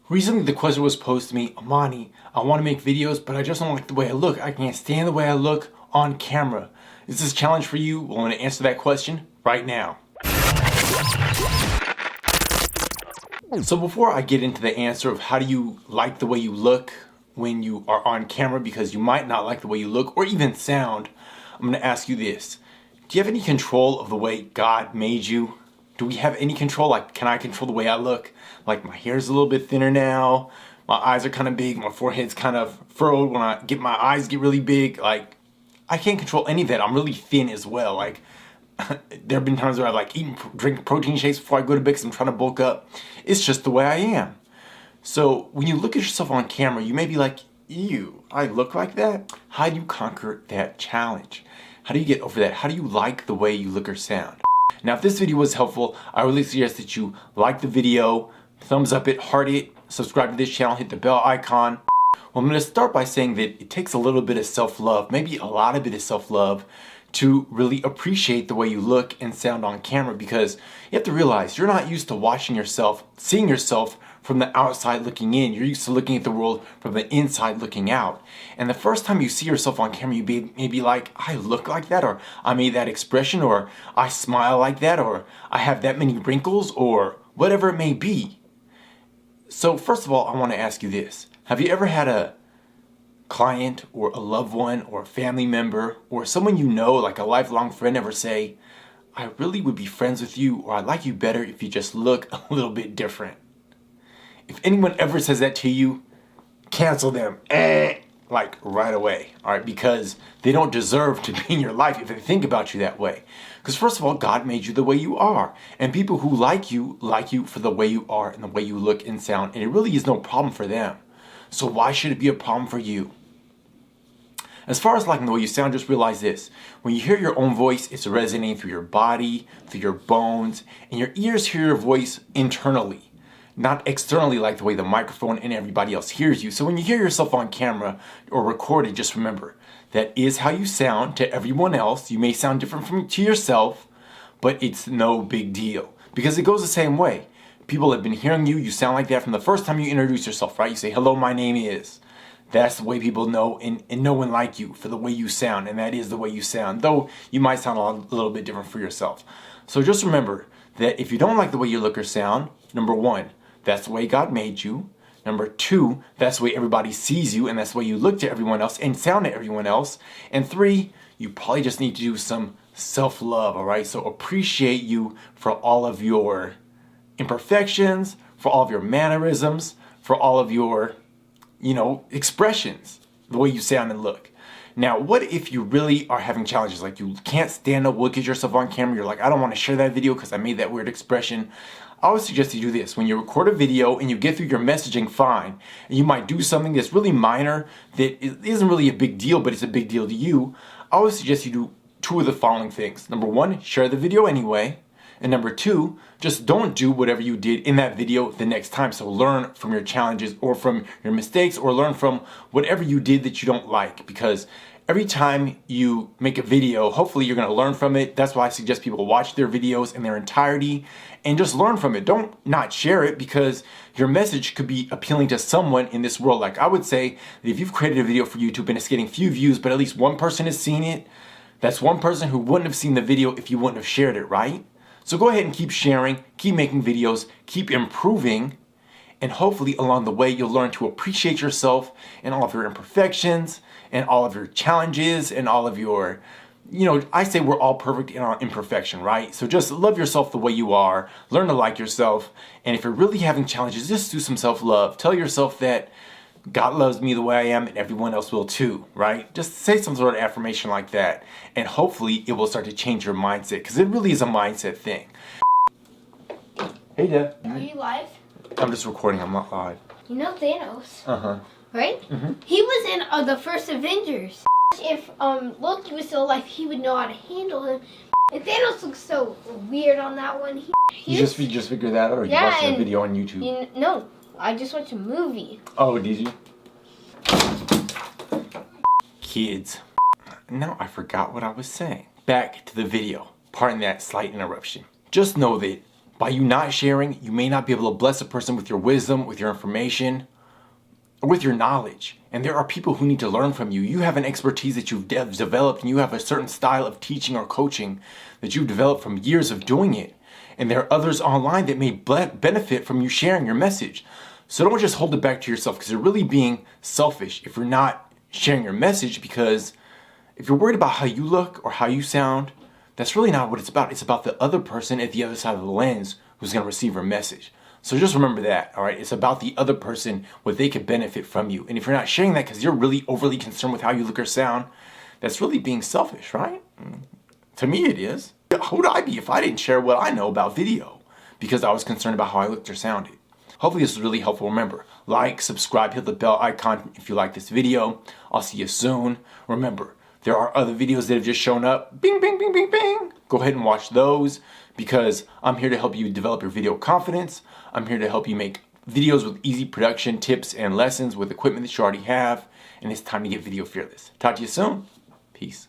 Recently the question was posed to me, Amani, I want to make videos, but I just don't like the way I look. I can't stand the way I look on camera. Is this a challenge for you? Well, I'm going to answer that question right now. So before I get into the answer of how do you like the way you look when you are on camera, because you might not like the way you look or even sound, I'm going to ask you this. Do you have any control of the way God made you? Do we have any control? Like, can I control the way I look? Like, my hair's a little bit thinner now. My eyes are kind of big. My forehead's kind of furrowed. When my eyes get really big, like, I can't control any of that. I'm really thin as well. Like, there have been times where I've drink protein shakes before I go to bed because I'm trying to bulk up. It's just the way I am. So when you look at yourself on camera, you may be like, ew, I look like that? How do you conquer that challenge? How do you get over that? How do you like the way you look or sound? Now, if this video was helpful, I really suggest that you like the video, thumbs up it, heart it, subscribe to this channel, hit the bell icon. Well, I'm going to start by saying that it takes a little bit of self-love, maybe a lot of it is self-love, to really appreciate the way you look and sound on camera, because you have to realize you're not used to watching yourself, seeing yourself from the outside looking in. You're used to looking at the world from the inside looking out. And the first time you see yourself on camera, you may be like, I look like that, or I made that expression, or I smile like that, or I have that many wrinkles, or whatever it may be. So first of all, I want to ask you this. Have you ever had a client or a loved one or a family member or someone you know, like a lifelong friend, ever say, I really would be friends with you, or I'd like you better if you just look a little bit different? If anyone ever says that to you, cancel them, like right away, all right? Because they don't deserve to be in your life if they think about you that way. Because first of all, God made you the way you are. And people who like you for the way you are and the way you look and sound. And it really is no problem for them. So why should it be a problem for you? As far as liking the way you sound, just realize this. When you hear your own voice, it's resonating through your body, through your bones, and your ears hear your voice internally, not externally like the way the microphone and everybody else hears you. So when you hear yourself on camera or recorded, just remember, that is how you sound to everyone else. You may sound different to yourself, but it's no big deal, because it goes the same way. People have been hearing you sound like that from the first time you introduce yourself, right? You say, hello, my name is. That's the way people know and know and like you, for the way you sound, and that is the way you sound, though you might sound a little bit different for yourself. So just remember that if you don't like the way you look or sound, number one, that's the way God made you. Number two, that's the way everybody sees you, and that's the way you look to everyone else and sound to everyone else. And three, you probably just need to do some self-love, all right? So appreciate you for all of your imperfections, for all of your mannerisms, for all of your, expressions, the way you sound and look. Now, what if you really are having challenges? Like, you can't stand to look at yourself on camera. You're like, I don't want to share that video because I made that weird expression. I always suggest you do this. When you record a video and you get through your messaging, fine, and you might do something that's really minor that isn't really a big deal, but it's a big deal to you, I always suggest you do two of the following things. Number one, share the video anyway. And number two, just don't do whatever you did in that video the next time. So learn from your challenges or from your mistakes, or learn from whatever you did that you don't like. Because every time you make a video, hopefully you're going to learn from it. That's why I suggest people watch their videos in their entirety and just learn from it. Don't not share it, because your message could be appealing to someone in this world. Like, I would say that if you've created a video for YouTube and it's getting few views, but at least one person has seen it, that's one person who wouldn't have seen the video if you wouldn't have shared it, right? So go ahead and keep sharing, keep making videos, keep improving, and hopefully along the way you'll learn to appreciate yourself and all of your imperfections and all of your challenges and all of your, I say we're all perfect in our imperfection, right? So just love yourself the way you are, learn to like yourself, and if you're really having challenges, just do some self-love. Tell yourself that God loves me the way I am, and everyone else will too, right? Just say some sort of affirmation like that, and hopefully it will start to change your mindset, because it really is a mindset thing. Hey, Dad. Are you live? I'm just recording. I'm not live. You know Thanos, Uh-huh. right? Mm-hmm. He was in the first Avengers. If Loki was still alive, he would know how to handle him. And Thanos looks so weird on that one. You just figured that out, or you watched a video on YouTube? No. I just watched a movie. Oh, did you? Kids. Now I forgot what I was saying. Back to the video. Pardon that slight interruption. Just know that By you not sharing, you may not be able to bless a person with your wisdom, with your information, or with your knowledge. And there are people who need to learn from you. You have an expertise that you've developed, and you have a certain style of teaching or coaching that you've developed from years of doing it. And there are others online that may benefit from you sharing your message. So don't just hold it back to yourself, because you're really being selfish if you're not sharing your message, because if you're worried about how you look or how you sound, that's really not what it's about. It's about the other person at the other side of the lens who's going to receive your message. So just remember that, all right? It's about the other person, what they could benefit from you. And if you're not sharing that because you're really overly concerned with how you look or sound, that's really being selfish, right? To me, it is. Who would I be if I didn't share what I know about video because I was concerned about how I looked or sounded? Hopefully this was really helpful. Remember, like, subscribe, hit the bell icon if you like this video. I'll see you soon. Remember, there are other videos that have just shown up. Bing, bing, bing, bing, bing. Go ahead and watch those, because I'm here to help you develop your video confidence. I'm here to help you make videos with easy production tips and lessons with equipment that you already have. And it's time to get video fearless. Talk to you soon. Peace.